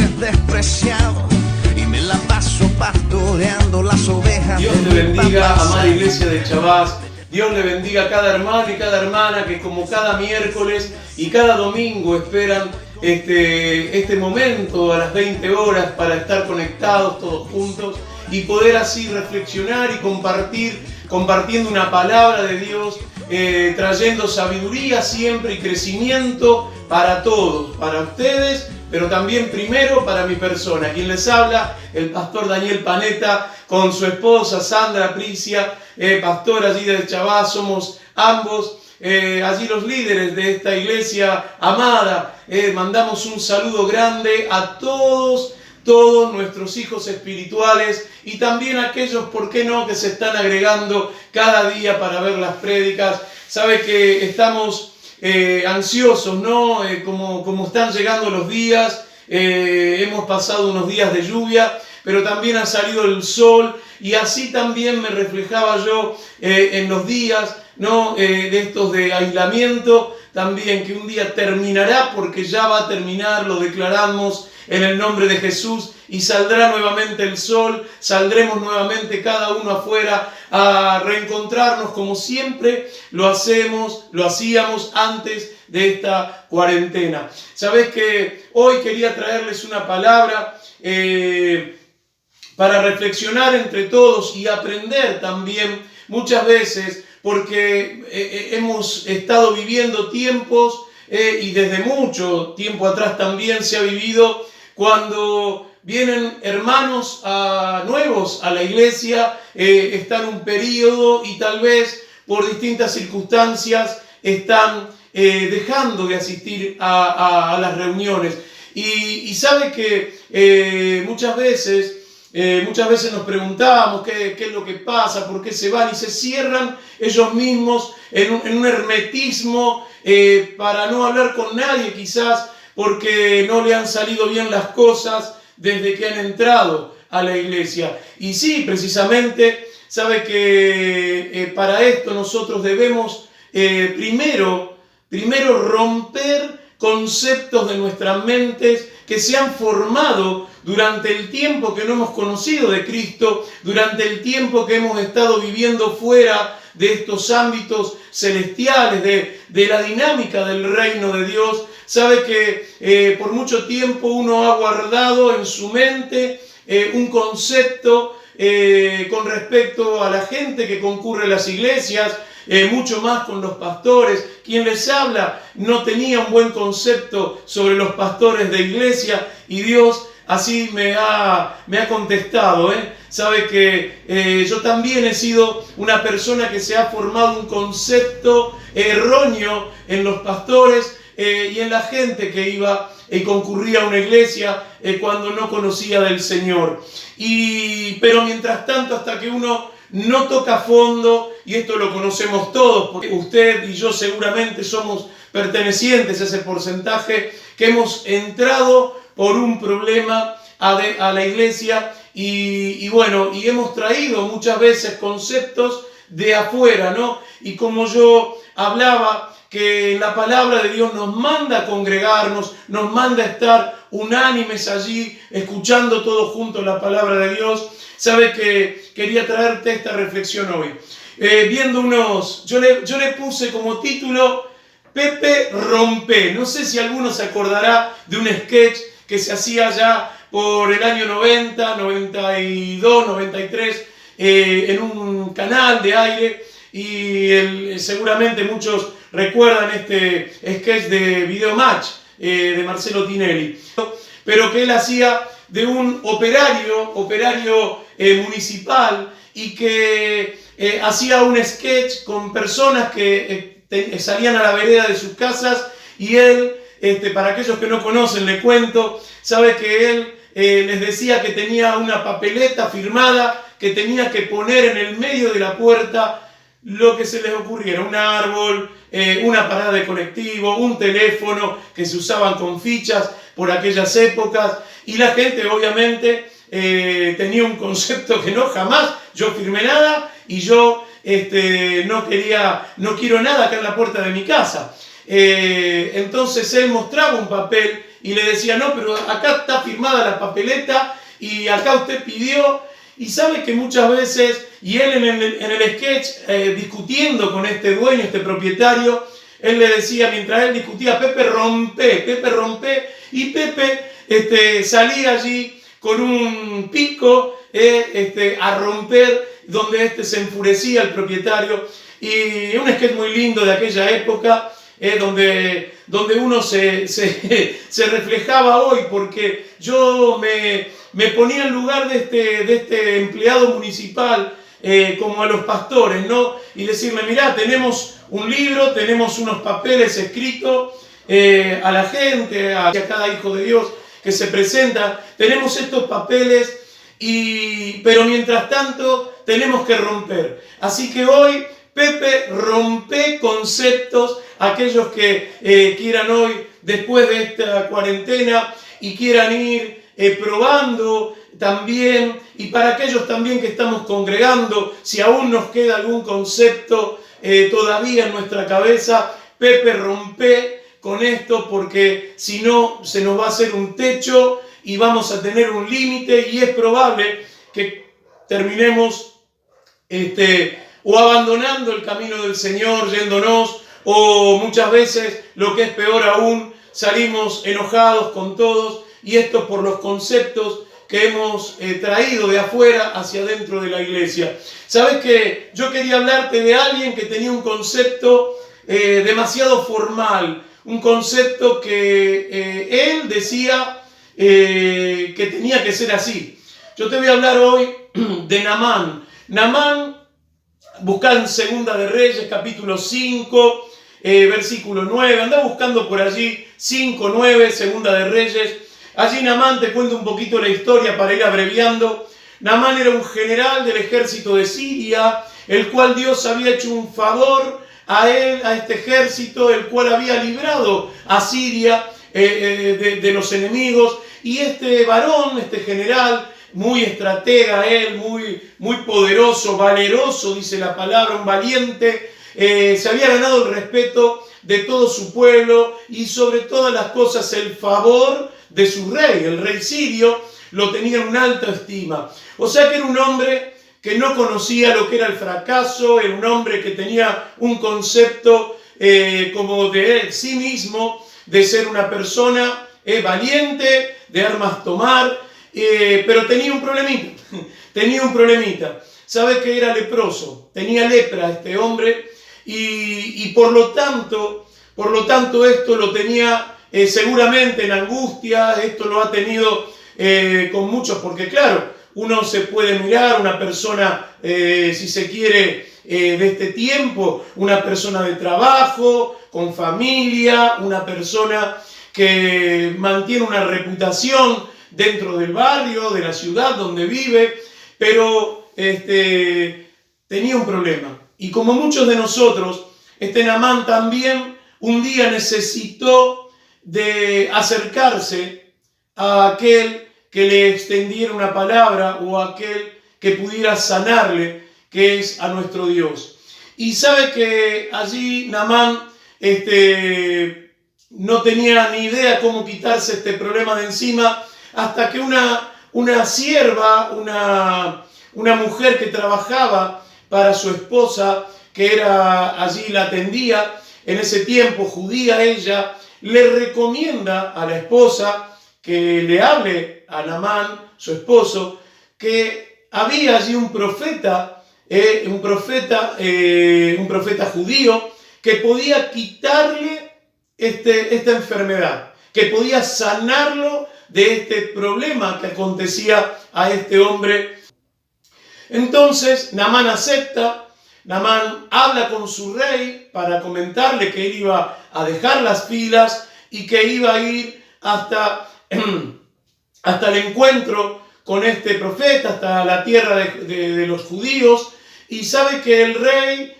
veces despreciado y me la paso pastoreando las ovejas. Dios te bendiga, amada iglesia de Chavás. Dios le bendiga a cada hermano y cada hermana que como cada miércoles y cada domingo esperan este momento a las 20 horas para estar conectados todos juntos y poder así reflexionar y compartiendo una palabra de Dios, trayendo sabiduría siempre y crecimiento para todos, para ustedes, pero también primero para mi persona. Quien les habla, el pastor Daniel Panetta, con su esposa Sandra Pricia, pastor allí de Chavás, somos ambos allí los líderes de esta iglesia amada. Mandamos un saludo grande a todos nuestros hijos espirituales y también a aquellos, ¿por qué no?, que se están agregando cada día para ver las prédicas. Sabe que estamos ansiosos, ¿no? Como están llegando los días, hemos pasado unos días de lluvia, pero también ha salido el sol y así también me reflejaba yo en los días, ¿no? De estos de aislamiento, también que un día terminará, porque ya va a terminar, lo declaramos en el nombre de Jesús, y saldrá nuevamente el sol, saldremos nuevamente cada uno afuera a reencontrarnos como siempre lo hacíamos antes de esta cuarentena. Sabés que hoy quería traerles una palabra para reflexionar entre todos y aprender también muchas veces, porque hemos estado viviendo tiempos y desde mucho tiempo atrás también se ha vivido cuando vienen hermanos nuevos a la iglesia, están un periodo y tal vez por distintas circunstancias están dejando de asistir a las reuniones. Y sabe que muchas veces nos preguntamos qué es lo que pasa, por qué se van y se cierran ellos mismos en un hermetismo para no hablar con nadie quizás, porque no le han salido bien las cosas desde que han entrado a la iglesia. Y sí, precisamente, sabe que para esto nosotros debemos primero romper conceptos de nuestras mentes que se han formado durante el tiempo que no hemos conocido de Cristo, durante el tiempo que hemos estado viviendo fuera de estos ámbitos celestiales, de la dinámica del reino de Dios. Sabe que por mucho tiempo uno ha guardado en su mente un concepto con respecto a la gente que concurre a las iglesias, mucho más con los pastores. Quien les habla no tenía un buen concepto sobre los pastores de iglesia y Dios así me ha contestado. Sabe que yo también he sido una persona que se ha formado un concepto erróneo en los pastores y en la gente que iba y concurría a una iglesia cuando no conocía del Señor. Pero mientras tanto, hasta que uno no toca fondo, y esto lo conocemos todos, porque usted y yo seguramente somos pertenecientes a ese porcentaje, que hemos entrado por un problema a la iglesia y hemos traído muchas veces conceptos de afuera, ¿no? Y como yo hablaba, que la palabra de Dios nos manda a congregarnos, nos manda a estar unánimes allí, escuchando todos juntos la palabra de Dios. Sabe que quería traerte esta reflexión hoy. Yo le puse como título Pepe Rompe. No sé si alguno se acordará de un sketch que se hacía ya por el año 90, 92, 93, en un canal de aire, y seguramente muchos recuerdan este sketch de Video Match de Marcelo Tinelli, pero que él hacía de un operario municipal y que hacía un sketch con personas que salían a la vereda de sus casas y él, para aquellos que no conocen, le cuento, sabe que él les decía que tenía una papeleta firmada que tenía que poner en el medio de la puerta lo que se les ocurriera, un árbol, una parada de colectivo, un teléfono que se usaban con fichas por aquellas épocas, y la gente obviamente tenía un concepto que jamás yo firmé nada y yo no quiero nada acá en la puerta de mi casa. Entonces él mostraba un papel y le decía, no, pero acá está firmada la papeleta y acá usted pidió. Y sabe que muchas veces, y él en el sketch, discutiendo con este dueño, este propietario, él le decía, mientras él discutía, Pepe, rompe, y Pepe salía allí con un pico a romper, donde se enfurecía el propietario. Y un sketch muy lindo de aquella época, donde uno se reflejaba hoy, porque yo me ponía en lugar de este empleado municipal, como a los pastores, ¿no? Y decirle, mirá, tenemos un libro, tenemos unos papeles escritos a la gente, a cada hijo de Dios que se presenta, tenemos estos papeles, pero mientras tanto tenemos que romper. Así que hoy, Pepe, rompe conceptos, aquellos que quieran hoy, después de esta cuarentena, y quieran ir probando también, y para aquellos también que estamos congregando, si aún nos queda algún concepto todavía en nuestra cabeza, Pepe, rompe con esto, porque si no se nos va a hacer un techo y vamos a tener un límite, y es probable que terminemos o abandonando el camino del Señor, yéndonos, o muchas veces, lo que es peor aún, salimos enojados con todos, y esto por los conceptos que hemos traído de afuera hacia adentro de la iglesia. ¿Sabes que yo quería hablarte de alguien que tenía un concepto demasiado formal, un concepto que él decía que tenía que ser así? Yo te voy a hablar hoy de Naamán. Naamán, buscá en Segunda de Reyes, capítulo 5, versículo 9. Andá buscando por allí, 5, 9, Segunda de Reyes. Allí Naamán, te cuento un poquito la historia para ir abreviando. Naamán era un general del ejército de Siria, el cual Dios había hecho un favor a él, a este ejército, el cual había librado a Siria de los enemigos. Y este varón, este general, muy estratega él, muy poderoso, valeroso, dice la palabra, un valiente, se había ganado el respeto de todo su pueblo y sobre todas las cosas el favor de su rey. El rey sirio lo tenía en una alta estima. O sea que era un hombre que no conocía lo que era el fracaso, era un hombre que tenía un concepto como de sí mismo, de ser una persona valiente, de armas tomar, pero tenía un problemita, Sabe que era leproso, tenía lepra este hombre, y por lo tanto esto lo tenía seguramente en angustia. Esto lo ha tenido con muchos, porque claro, uno se puede mirar una persona, si se quiere, de este tiempo, una persona de trabajo, con familia, una persona que mantiene una reputación dentro del barrio, de la ciudad donde vive, pero tenía un problema. Y como muchos de nosotros, Naamán también un día necesitó de acercarse a aquel que le extendiera una palabra, o a aquel que pudiera sanarle, que es a nuestro Dios. Y sabe que allí Naamán no tenía ni idea cómo quitarse este problema de encima, hasta que una sierva, una mujer que trabajaba para su esposa, que era allí, la atendía, en ese tiempo judía ella, le recomienda a la esposa que le hable a Naamán, su esposo, que había allí un profeta judío que podía quitarle esta enfermedad, que podía sanarlo de este problema que acontecía a este hombre. Entonces Naamán acepta. Naamán habla con su rey para comentarle que él iba a dejar las filas y que iba a ir hasta el encuentro con este profeta, hasta la tierra de los judíos. Y sabe que el rey,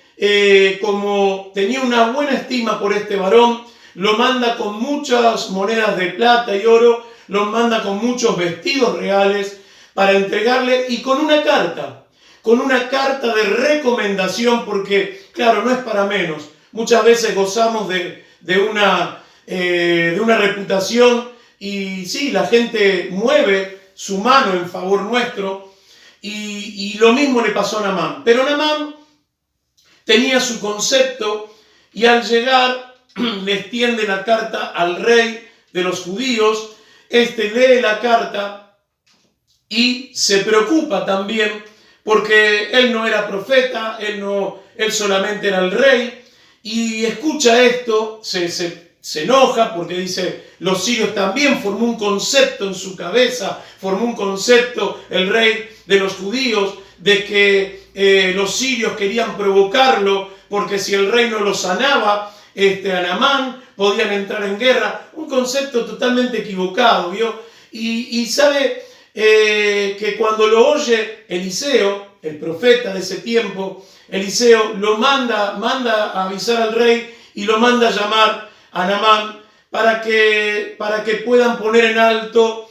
como tenía una buena estima por este varón, lo manda con muchas monedas de plata y oro, lo manda con muchos vestidos reales para entregarle, y con una carta de recomendación, porque claro, no es para menos. Muchas veces gozamos de una reputación y sí, la gente mueve su mano en favor nuestro, y lo mismo le pasó a Naamán. Pero Naamán tenía su concepto, y al llegar le extiende la carta al rey de los judíos. Este lee la carta y se preocupa también, porque él no era profeta, él solamente era el rey, y escucha esto, se enoja porque dice, los sirios también, formó un concepto en su cabeza, formó un concepto el rey de los judíos, de que los sirios querían provocarlo, porque si el rey no lo sanaba, a Naamán, podían entrar en guerra. Un concepto totalmente equivocado, ¿vio? Y sabe que cuando lo oye Eliseo, el profeta de ese tiempo, Eliseo lo manda a avisar al rey y lo manda a llamar a Naamán para que puedan poner en alto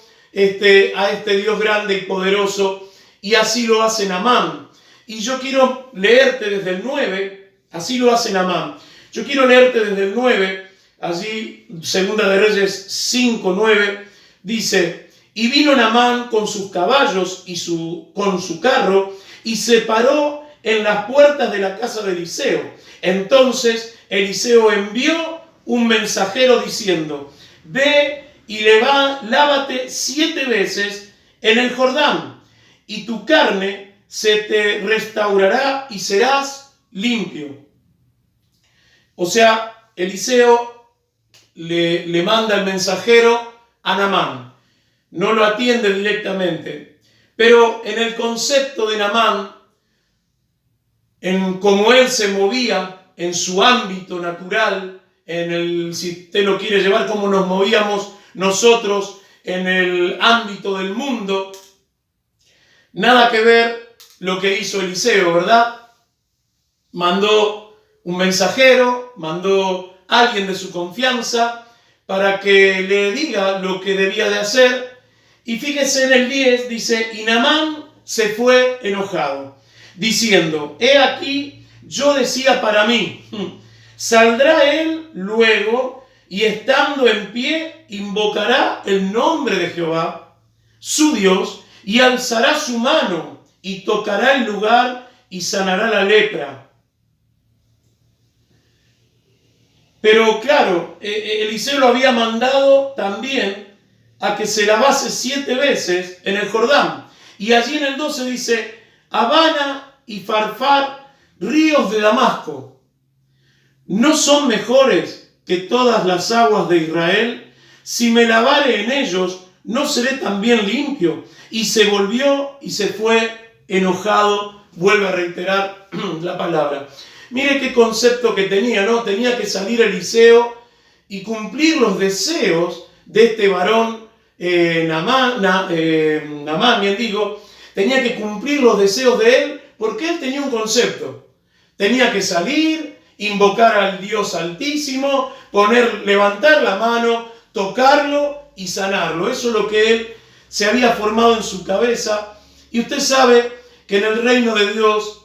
a este Dios grande y poderoso, y así lo hace Naamán. Y yo quiero leerte desde el 9, así lo hace Naamán. Yo quiero leerte desde el 9, allí, Segunda de Reyes 5, 9, dice, y vino Naamán con sus caballos y con su carro, y se paró en las puertas de la casa de Eliseo. Entonces Eliseo envió un mensajero diciendo, ve y lávate 7 veces en el Jordán, y tu carne se te restaurará y serás limpio. O sea, Eliseo le manda el mensajero a Naamán. No lo atiende directamente. Pero en el concepto de Naamán, en cómo él se movía en su ámbito natural, si usted lo quiere llevar, como nos movíamos nosotros en el ámbito del mundo, nada que ver lo que hizo Eliseo, ¿verdad? Mandó un mensajero, mandó a alguien de su confianza para que le diga lo que debía de hacer. Y fíjese en el 10, dice, y Naamán se fue enojado, diciendo, he aquí, yo decía para mí, saldrá él luego y estando en pie invocará el nombre de Jehová, su Dios, y alzará su mano y tocará el lugar y sanará la lepra. Pero claro, Eliseo lo había mandado también a que se lavase 7 veces en el Jordán. Y allí en el 12 dice, Abana y Farfar, ríos de Damasco, ¿no son mejores que todas las aguas de Israel? Si me lavare en ellos, ¿no seré también limpio? Y se volvió y se fue enojado. Vuelve a reiterar la palabra. Mire qué concepto que tenía, ¿no? Tenía que salir Eliseo y cumplir los deseos de este varón, Naamán, bien digo, tenía que cumplir los deseos de él, porque él tenía un concepto. Tenía que salir, invocar al Dios Altísimo, levantar la mano, tocarlo y sanarlo. Eso es lo que él se había formado en su cabeza. Y usted sabe que en el reino de Dios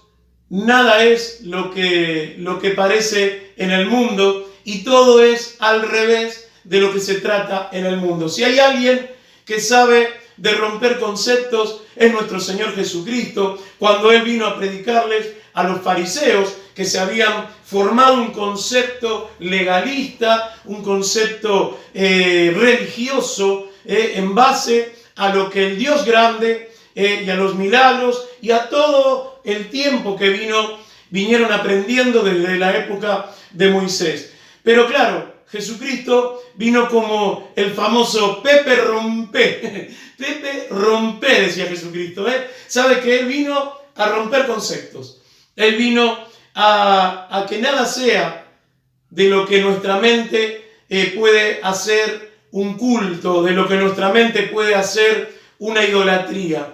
nada es lo que parece en el mundo, y todo es al revés de lo que se trata en el mundo. Si hay alguien que sabe de romper conceptos, es nuestro Señor Jesucristo, cuando Él vino a predicarles a los fariseos que se habían formado un concepto legalista, un concepto religioso, en base a lo que el Dios grande y a los milagros y a todo el tiempo que vinieron aprendiendo desde la época de Moisés. Pero claro, Jesucristo vino como el famoso Pepe Rompé. Pepe Rompé, decía Jesucristo. Sabe que Él vino a romper conceptos. Él vino a que nada sea de lo que nuestra mente puede hacer un culto, de lo que nuestra mente puede hacer una idolatría.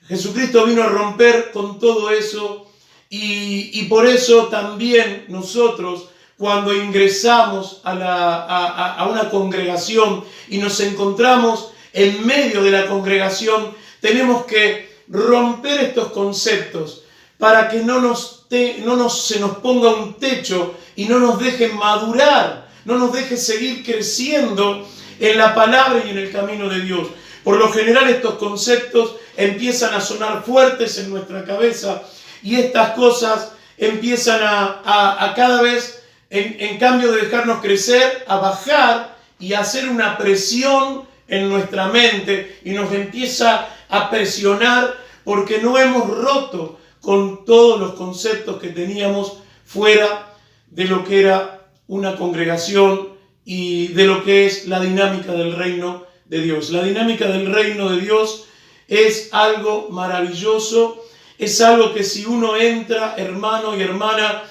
Jesucristo vino a romper con todo eso, y por eso también nosotros, cuando ingresamos a una congregación y nos encontramos en medio de la congregación, tenemos que romper estos conceptos para que se nos ponga un techo y no nos deje madurar, no nos deje seguir creciendo en la palabra y en el camino de Dios. Por lo general estos conceptos empiezan a sonar fuertes en nuestra cabeza y estas cosas empiezan a cada vez, en cambio de dejarnos crecer, a bajar y a hacer una presión en nuestra mente y nos empieza a presionar porque no hemos roto con todos los conceptos que teníamos fuera de lo que era una congregación y de lo que es la dinámica del reino de Dios. La dinámica del reino de Dios es algo maravilloso, es algo que si uno entra, hermano y hermana,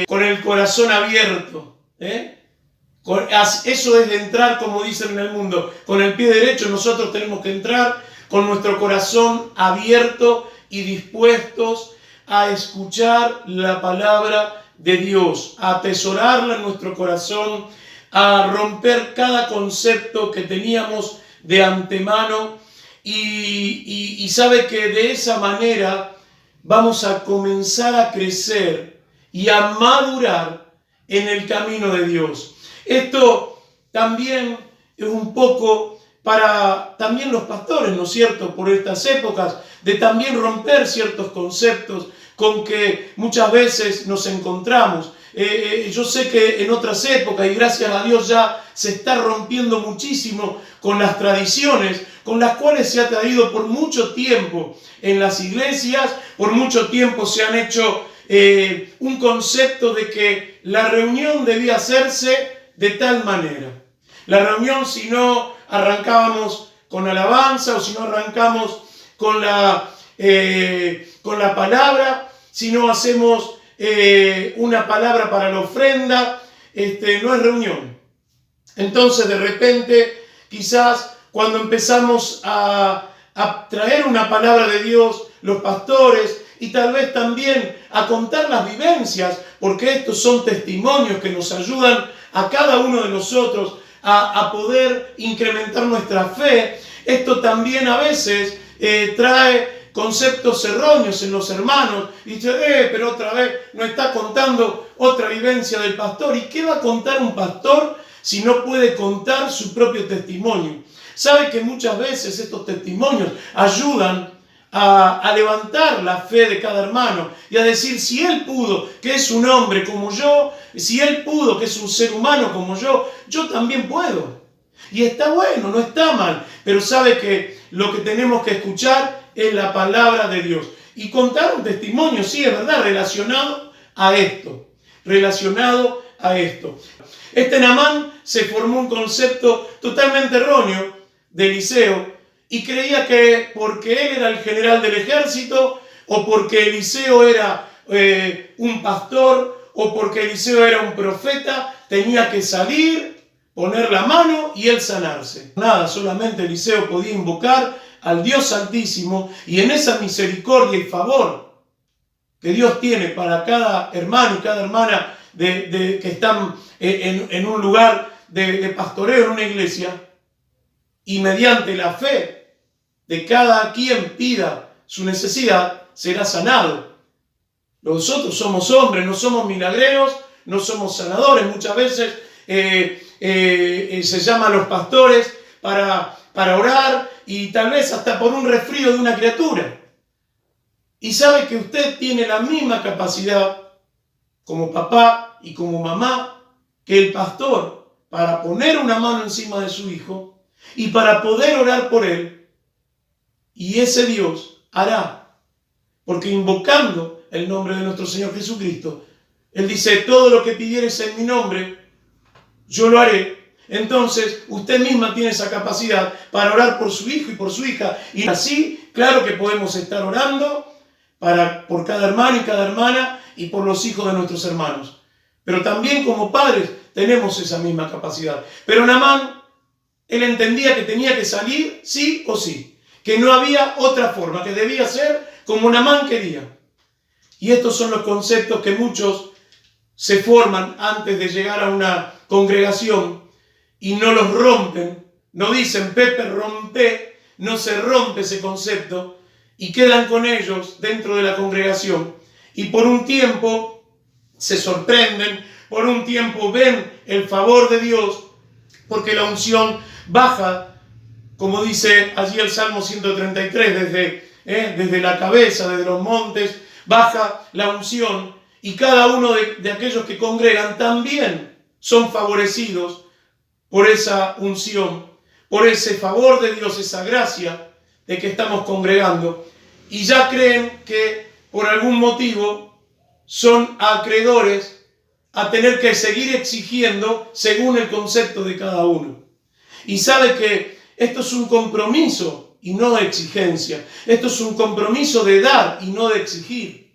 con el corazón abierto, eso es de entrar, como dicen en el mundo, con el pie derecho. Nosotros tenemos que entrar con nuestro corazón abierto y dispuestos a escuchar la palabra de Dios, a atesorarla en nuestro corazón, a romper cada concepto que teníamos de antemano y sabe que de esa manera vamos a comenzar a crecer y a madurar en el camino de Dios. Esto también es un poco para también los pastores, ¿no es cierto?, por estas épocas, de también romper ciertos conceptos con que muchas veces nos encontramos. Yo sé que en otras épocas, y gracias a Dios ya se está rompiendo muchísimo con las tradiciones, con las cuales se ha traído por mucho tiempo en las iglesias, por mucho tiempo se han hecho un concepto de que la reunión debía hacerse de tal manera. La reunión, si no arrancábamos con alabanza o si no arrancamos con la palabra, si no hacemos una palabra para la ofrenda, no es reunión. Entonces de repente, quizás cuando empezamos a traer una palabra de Dios, los pastores, y tal vez también a contar las vivencias, porque estos son testimonios que nos ayudan a cada uno de nosotros a poder incrementar nuestra fe. Esto también a veces trae conceptos erróneos en los hermanos. Y dice, pero otra vez no está contando otra vivencia del pastor. ¿Y qué va a contar un pastor si no puede contar su propio testimonio? Sabe que muchas veces estos testimonios ayudan a levantar la fe de cada hermano y a decir, si él pudo, que es un hombre como yo, si él pudo, que es un ser humano como yo también puedo. Y está bueno, no está mal, pero sabe que lo que tenemos que escuchar es la palabra de Dios. Y contar un testimonio, sí, es verdad, relacionado a esto. Naamán se formó un concepto totalmente erróneo de Eliseo, y creía que porque él era el general del ejército, o porque Eliseo era un pastor, o porque Eliseo era un profeta, tenía que salir, poner la mano y él sanarse. Nada, solamente Eliseo podía invocar al Dios Altísimo, y en esa misericordia y favor que Dios tiene para cada hermano y cada hermana que están en un lugar de pastoreo, en una iglesia, y mediante la fe de cada quien pida su necesidad, será sanado. Nosotros somos hombres, no somos milagreros, no somos sanadores. Muchas veces se llama a los pastores para orar y tal vez hasta por un resfrío de una criatura. Y sabe que usted tiene la misma capacidad como papá y como mamá que el pastor para poner una mano encima de su hijo y para poder orar por él. Y ese Dios hará, porque invocando el nombre de nuestro Señor Jesucristo, Él dice, todo lo que pidieres en mi nombre, yo lo haré. Entonces, usted misma tiene esa capacidad para orar por su hijo y por su hija. Y así, claro que podemos estar orando por cada hermano y cada hermana y por los hijos de nuestros hermanos. Pero también como padres tenemos esa misma capacidad. Pero Naamán, él entendía que tenía que salir sí o sí, que no había otra forma, que debía ser como Naamán quería. Y estos son los conceptos que muchos se forman antes de llegar a una congregación y no los rompen, no dicen Pepe rompe, no se rompe ese concepto y quedan con ellos dentro de la congregación y por un tiempo se sorprenden, por un tiempo ven el favor de Dios, porque la unción baja, como dice allí el Salmo 133, desde la cabeza, desde los montes, baja la unción, y cada uno de aquellos que congregan también son favorecidos por esa unción, por ese favor de Dios, esa gracia de que estamos congregando, y ya creen que por algún motivo son acreedores a tener que seguir exigiendo según el concepto de cada uno. Y sabe que esto es un compromiso y no exigencia. Esto es un compromiso de dar y no de exigir.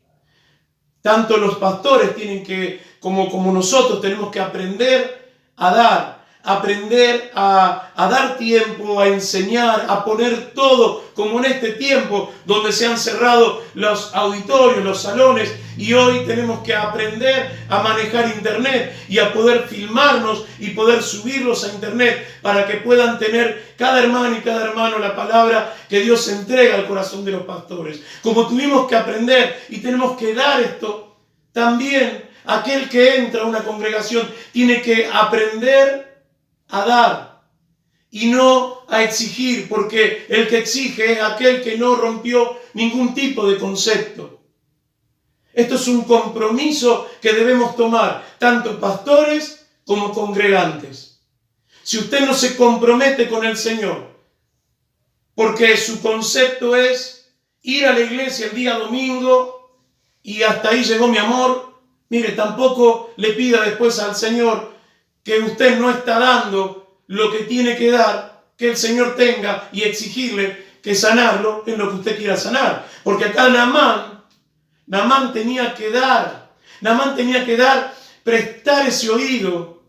Tanto los pastores tienen que, como nosotros, tenemos que aprender a dar. Aprender a dar tiempo, a enseñar, a poner todo, como en este tiempo donde se han cerrado los auditorios, los salones, y hoy tenemos que aprender a manejar internet y a poder filmarnos y poder subirlos a internet para que puedan tener cada hermano y cada hermano la palabra que Dios entrega al corazón de los pastores. Como tuvimos que aprender y tenemos que dar esto, también aquel que entra a una congregación tiene que aprender a dar y no a exigir, porque el que exige es aquel que no rompió ningún tipo de concepto. Esto es un compromiso que debemos tomar, tanto pastores como congregantes. Si usted no se compromete con el Señor, porque su concepto es ir a la iglesia el día domingo y hasta ahí llegó mi amor, mire, tampoco le pida después al Señor que usted no está dando lo que tiene que dar, que el Señor tenga, y exigirle que sanarlo en lo que usted quiera sanar. Porque acá Naamán tenía que dar, prestar ese oído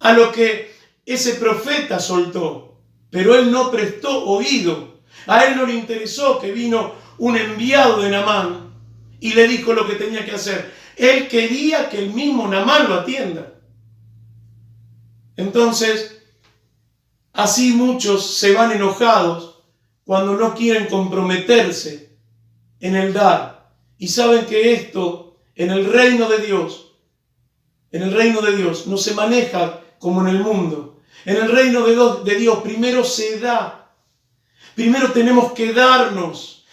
a lo que ese profeta soltó. Pero él no prestó oído. A él no le interesó que vino un enviado de Naamán y le dijo lo que tenía que hacer. Él quería que el mismo Naamán lo atienda. Entonces, así muchos se van enojados cuando no quieren comprometerse en el dar. Y saben que esto, en el reino de Dios, no se maneja como en el mundo. En el reino de Dios primero se da. Primero tenemos que darnos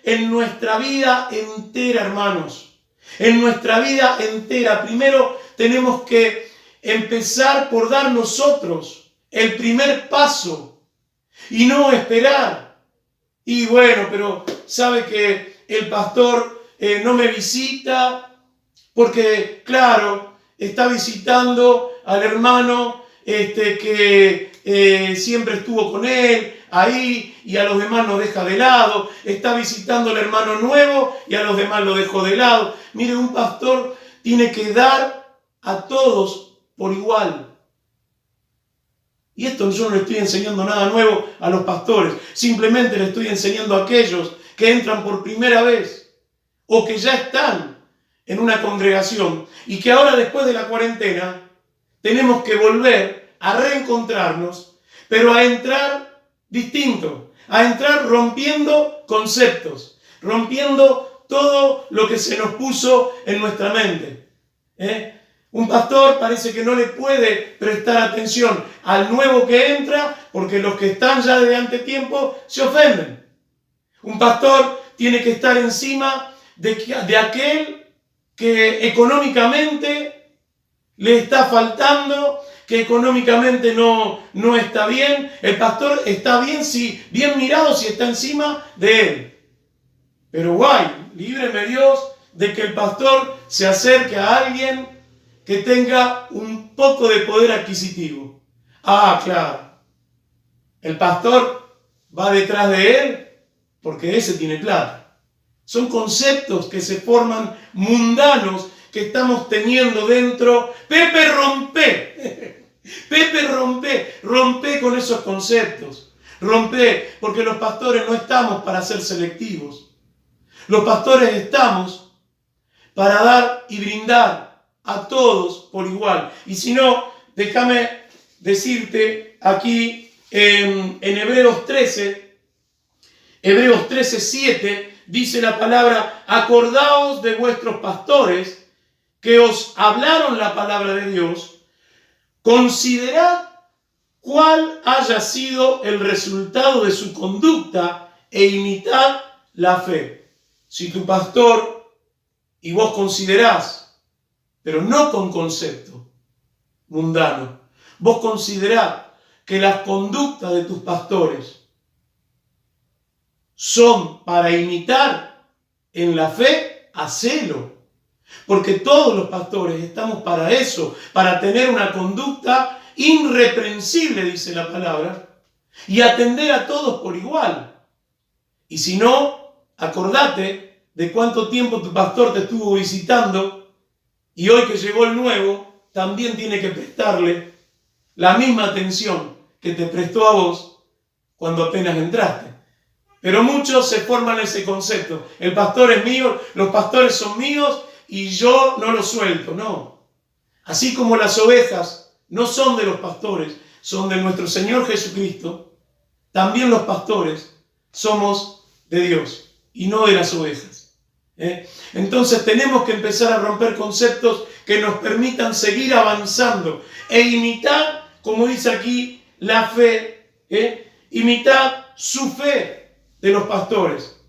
en nuestra vida entera, hermanos. En nuestra vida entera. Primero tenemos que empezar por dar nosotros el primer paso y no esperar. Y bueno, pero sabe que el pastor no me visita porque, claro, está visitando al hermano que siempre estuvo con él ahí y a los demás lo deja de lado. Está visitando al hermano nuevo y a los demás lo dejó de lado. Mire, un pastor tiene que dar a todos por igual. Y esto yo no le estoy enseñando nada nuevo a los pastores. Simplemente le estoy enseñando a aquellos que entran por primera vez o que ya están en una congregación y que ahora, después de la cuarentena, tenemos que volver a reencontrarnos, pero a entrar distinto, a entrar rompiendo conceptos, rompiendo todo lo que se nos puso en nuestra mente. Un pastor parece que no le puede prestar atención al nuevo que entra porque los que están ya desde antes tiempo se ofenden. Un pastor tiene que estar encima de aquel que económicamente le está faltando, que económicamente no está bien. El pastor está bien mirado si está encima de él. Pero guay, líbreme Dios de que el pastor se acerque a alguien que tenga un poco de poder adquisitivo. Ah, claro. El pastor va detrás de él porque ese tiene plata. Son conceptos que se forman mundanos que estamos teniendo dentro. Pepe, rompe. Pepe, rompe con esos conceptos. Rompe, porque los pastores no estamos para ser selectivos. Los pastores estamos para dar y brindar a todos por igual. Y si no, déjame decirte aquí en Hebreos 13:7, dice la palabra: acordaos de vuestros pastores que os hablaron la palabra de Dios, considerad cuál haya sido el resultado de su conducta e imitad la fe. Si tu pastor y vos considerás, pero no con concepto mundano, vos considerás que las conductas de tus pastores son para imitar en la fe, hacelo. Porque todos los pastores estamos para eso, para tener una conducta irreprensible, dice la palabra, y atender a todos por igual. Y si no, acordate de cuánto tiempo tu pastor te estuvo visitando, y hoy que llegó el nuevo, también tiene que prestarle la misma atención que te prestó a vos cuando apenas entraste. Pero muchos se forman ese concepto. El pastor es mío, los pastores son míos y yo no los suelto. No. Así como las ovejas no son de los pastores, son de nuestro Señor Jesucristo, también los pastores somos de Dios y no de las ovejas. Entonces tenemos que empezar a romper conceptos que nos permitan seguir avanzando e imitar, como dice aquí, la fe, imitar su fe de los pastores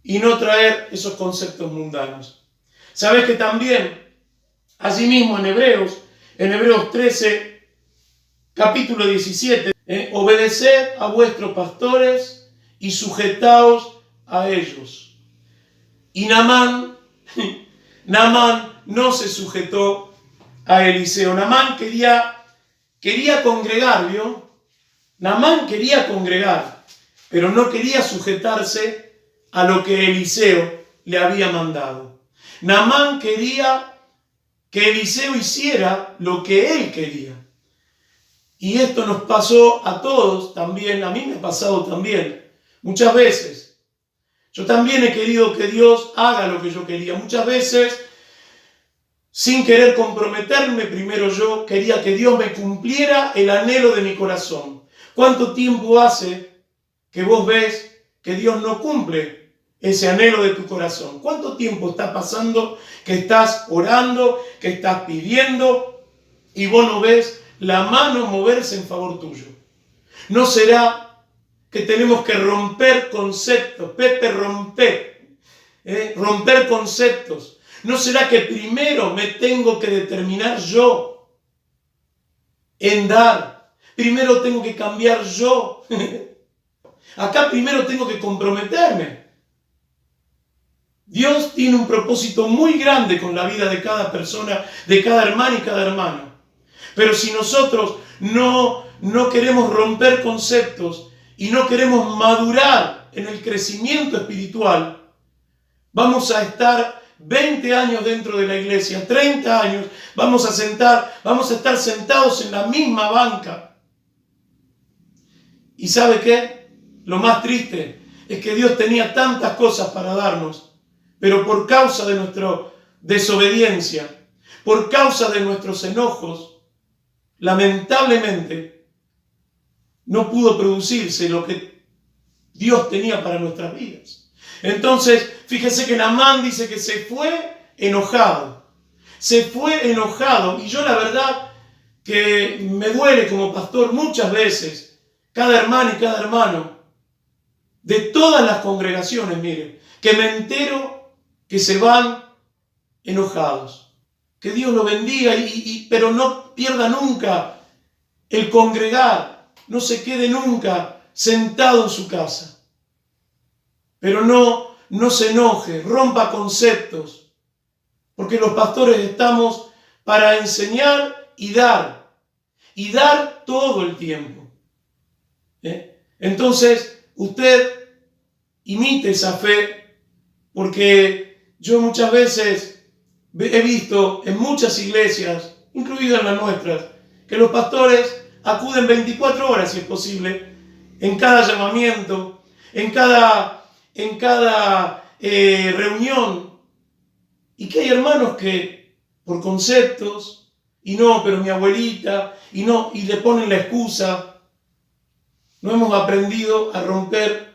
y no traer esos conceptos mundanos. Sabes que también, así mismo en Hebreos 13, capítulo 17, obedeced a vuestros pastores y sujetaos a ellos. Y Naamán no se sujetó a Eliseo. Naamán quería congregar, ¿vio? Naamán quería congregar, pero no quería sujetarse a lo que Eliseo le había mandado. Naamán quería que Eliseo hiciera lo que él quería. Y esto nos pasó a todos también, a mí me ha pasado también, muchas veces. Yo también he querido que Dios haga lo que yo quería. Muchas veces, sin querer comprometerme, primero yo quería que Dios me cumpliera el anhelo de mi corazón. ¿Cuánto tiempo hace que vos ves que Dios no cumple ese anhelo de tu corazón? ¿Cuánto tiempo está pasando que estás orando, que estás pidiendo y vos no ves la mano moverse en favor tuyo? ¿No será que tenemos que romper conceptos? Pepe, romper conceptos. ¿No será que primero me tengo que determinar yo en dar? Primero tengo que cambiar yo. Acá primero tengo que comprometerme. Dios tiene un propósito muy grande con la vida de cada persona, de cada hermano y cada hermano. Pero si nosotros no queremos romper conceptos y no queremos madurar en el crecimiento espiritual, vamos a estar 20 años dentro de la iglesia, 30 años, vamos a estar sentados en la misma banca. ¿Y sabe qué? Lo más triste es que Dios tenía tantas cosas para darnos, pero por causa de nuestra desobediencia, por causa de nuestros enojos, lamentablemente no pudo producirse lo que Dios tenía para nuestras vidas. Entonces, fíjese que Naamán dice que se fue enojado. Se fue enojado. Y yo la verdad que me duele como pastor muchas veces, cada hermano y cada hermano, de todas las congregaciones, miren, que me entero que se van enojados. Que Dios lo bendiga, pero no pierda nunca el congregar, no se quede nunca sentado en su casa. Pero no se enoje, rompa conceptos, porque los pastores estamos para enseñar y dar todo el tiempo. Entonces, usted imite esa fe, porque yo muchas veces he visto en muchas iglesias, incluidas las nuestras, que los pastores acuden 24 horas, si es posible, en cada llamamiento, en cada reunión, y que hay hermanos que por conceptos, pero mi abuelita, y le ponen la excusa. No hemos aprendido a romper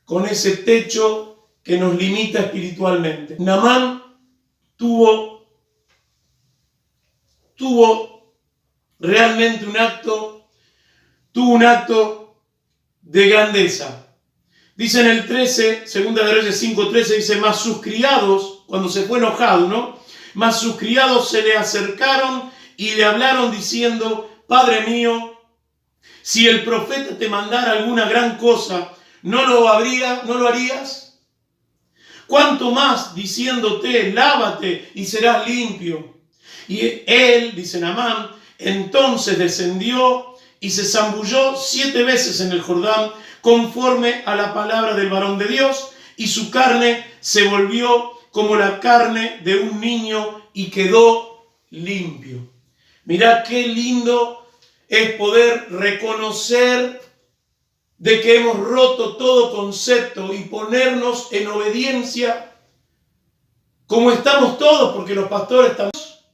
con ese techo que nos limita espiritualmente. Naamán tuvo realmente un acto tuvo un acto de grandeza. Dice en el 13, 2 de Reyes 5:13, dice, mas sus criados, cuando se fue enojado, ¿no? Mas sus criados se le acercaron y le hablaron diciendo, Padre mío, si el profeta te mandara alguna gran cosa, ¿no lo harías? ¿Cuánto más diciéndote, lávate y serás limpio? Y él, dice Naamán, entonces descendió y se zambulló 7 veces en el Jordán, conforme a la palabra del varón de Dios, y su carne se volvió como la carne de un niño y quedó limpio. Mirá qué lindo es poder reconocer de que hemos roto todo concepto y ponernos en obediencia como estamos todos, porque los pastores estamos,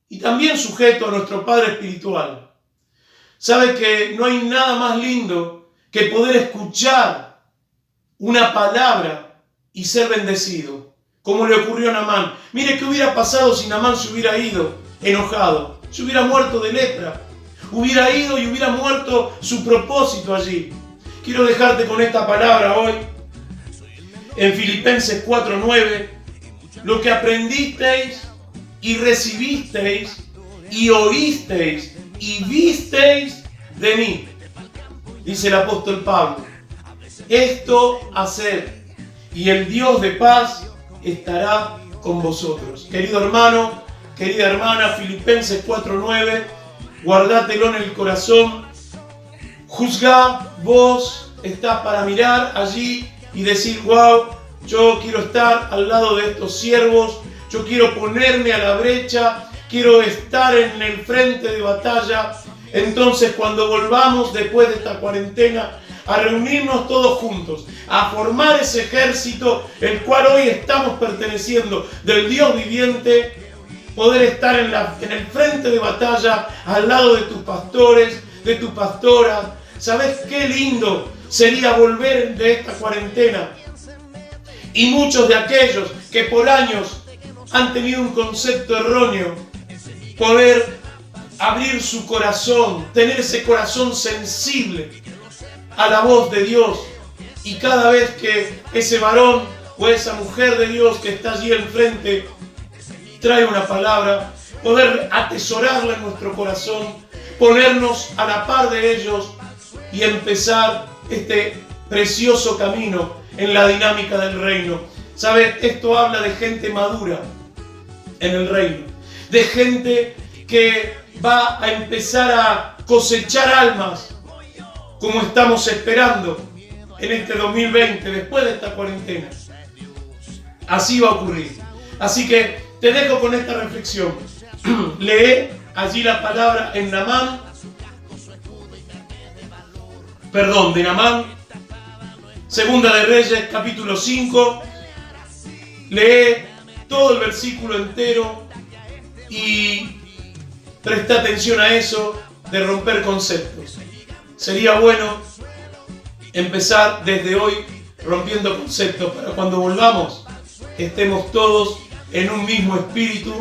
y también sujetos a nuestro Padre Espiritual. Sabe que no hay nada más lindo que poder escuchar una palabra y ser bendecido, como le ocurrió a Naamán. Mire qué hubiera pasado si Naamán se hubiera ido enojado, se hubiera muerto de lepra, hubiera ido y hubiera muerto su propósito allí. Quiero dejarte con esta palabra hoy, en Filipenses 4:9, lo que aprendisteis y recibisteis y oísteis y visteis de mí, dice el apóstol Pablo, esto haced, y el Dios de paz estará con vosotros. Querido hermano, querida hermana, Filipenses 4:9, guardátelo en el corazón. Juzgá, vos estás para mirar allí y decir, wow, yo quiero estar al lado de estos siervos, yo quiero ponerme a la brecha, quiero estar en el frente de batalla. Entonces, cuando volvamos después de esta cuarentena a reunirnos todos juntos, a formar ese ejército, el cual hoy estamos perteneciendo, del Dios viviente, poder estar en el frente de batalla, al lado de tus pastores, de tu pastora. ¿Sabes qué lindo sería volver de esta cuarentena? Y muchos de aquellos que por años han tenido un concepto erróneo, poder abrir su corazón, tener ese corazón sensible a la voz de Dios, y cada vez que ese varón o esa mujer de Dios que está allí enfrente trae una palabra, poder atesorarla en nuestro corazón, ponernos a la par de ellos y empezar este precioso camino en la dinámica del reino. ¿Sabes? Esto habla de gente madura en el reino, de gente que va a empezar a cosechar almas como estamos esperando en este 2020, después de esta cuarentena. Así va a ocurrir. Así que te dejo con esta reflexión. Lee allí la palabra en Naamán, de Naamán, Segunda de Reyes, capítulo 5. Lee todo el versículo entero y presta atención a eso de romper conceptos. Sería bueno empezar desde hoy rompiendo conceptos para cuando volvamos estemos todos en un mismo espíritu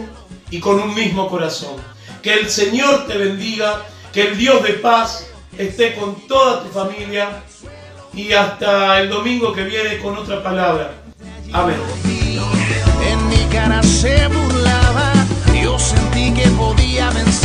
y con un mismo corazón. Que el Señor te bendiga, que el Dios de paz esté con toda tu familia, y hasta el domingo que viene con otra palabra. Amén. En mi cara se burlaba, yo sentí que podía vencer.